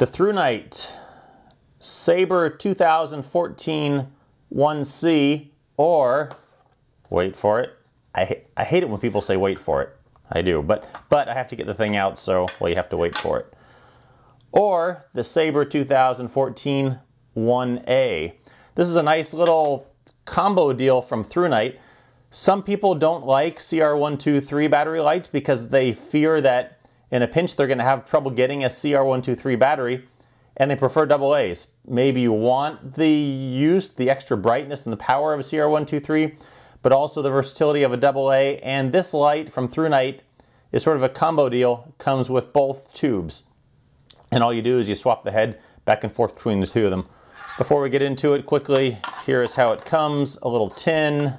The ThruNite Saber 2014 1C, or, wait for it, I hate it when people say wait for it. I do, but I have to get the thing out, so, well, you have to wait for it. Or the Saber 2014 1A. This is a nice little combo deal from ThruNite. Some people don't like CR123 battery lights because they fear that in a pinch they're going to have trouble getting a CR123 battery, and they prefer AA's. Maybe you want the extra brightness and the power of a CR123, but also the versatility of a AA, and this light from ThruNite is sort of a combo deal. It comes with both tubes. And all you do is you swap the head back and forth between the two of them. Before we get into it quickly, here is how it comes. A little tin.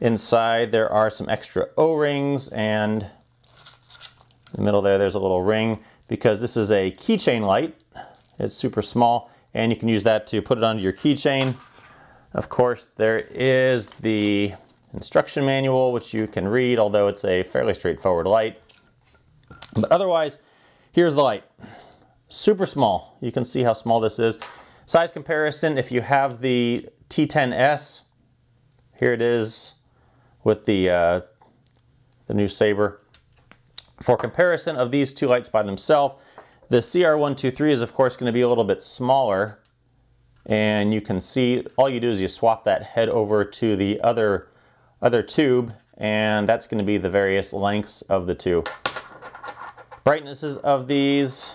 Inside there are some extra O-rings, and in the middle there's a little ring because this is a keychain light. It's super small, and you can use that to put it onto your keychain. Of course, there is the instruction manual, which you can read, although it's a fairly straightforward light. But otherwise, here's the light. Super small. You can see how small this is. Size comparison, if you have the T10S, here it is with the new Saber. For comparison of these two lights by themselves, the CR123 is of course going to be a little bit smaller, and you can see all you do is you swap that head over to the other tube, and that's going to be the various lengths of the two. Brightnesses of these.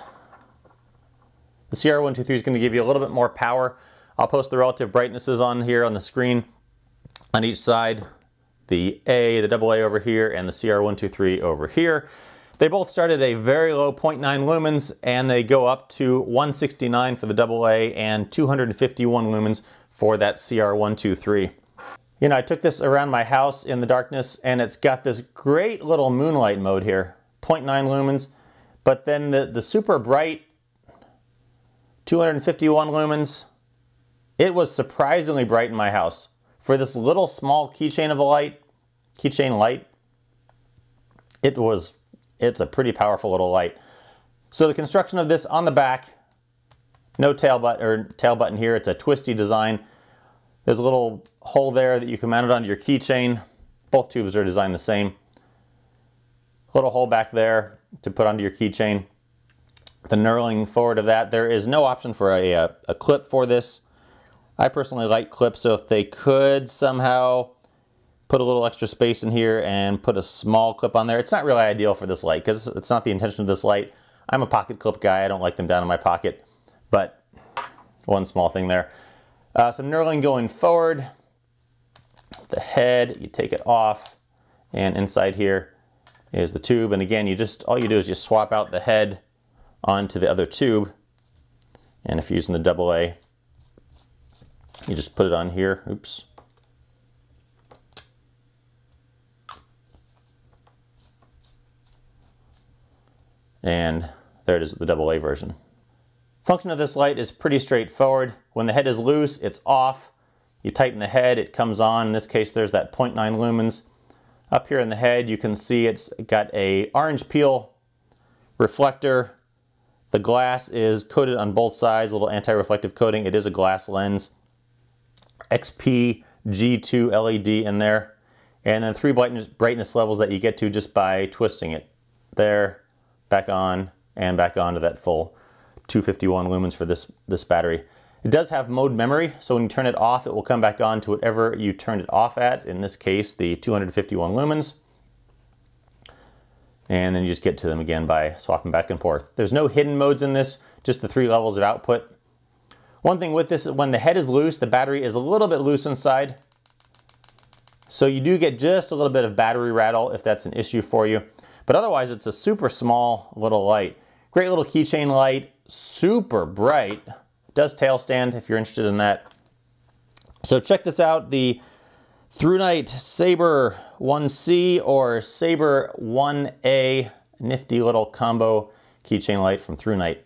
The CR123 is going to give you a little bit more power. I'll post the relative brightnesses on here on the screen on each side. The AA over here, and the CR123 over here. They both start at a very low 0.9 lumens, and they go up to 169 for the AA and 251 lumens for that CR123. You know, I took this around my house in the darkness, and it's got this great little moonlight mode here, 0.9 lumens, but then the super bright 251 lumens, it was surprisingly bright in my house. For this little small keychain of a light, it's a pretty powerful little light. So the construction of this on the back, no tail button here, it's a twisty design. There's a little hole there that you can mount it onto your keychain. Both tubes are designed the same. Little hole back there to put onto your keychain. The knurling forward of that, there is no option for a clip for this. I personally like clips, so if they could somehow put a little extra space in here and put a small clip on there. It's not really ideal for this light because it's not the intention of this light. I'm a pocket clip guy. I don't like them down in my pocket, but one small thing there. Some knurling going forward. The head, you take it off, and inside here is the tube. And again, all you do is just swap out the head onto the other tube, and if you're using the AA, you just put it on here. Oops. And there it is, the AA version. Function of this light is pretty straightforward. When the head is loose, it's off. You tighten the head, it comes on. In this case, there's that 0.9 lumens. Up here in the head, you can see it's got a orange peel reflector. The glass is coated on both sides, a little anti-reflective coating. It is a glass lens. XP G2 LED in there. And then 3 brightness levels that you get to just by twisting it. There, back on, and back on to that full 251 lumens for this battery. It does have mode memory, so when you turn it off, it will come back on to whatever you turned it off at. In this case, the 251 lumens. And then you just get to them again by swapping back and forth. There's no hidden modes in this, just the 3 levels of output. One thing with this is when the head is loose, the battery is a little bit loose inside. So you do get just a little bit of battery rattle if that's an issue for you. But otherwise, it's a super small little light. Great little keychain light, super bright. It does tail stand if you're interested in that. So check this out, the ThruNite Saber 1C or Saber 1A, nifty little combo keychain light from ThruNite.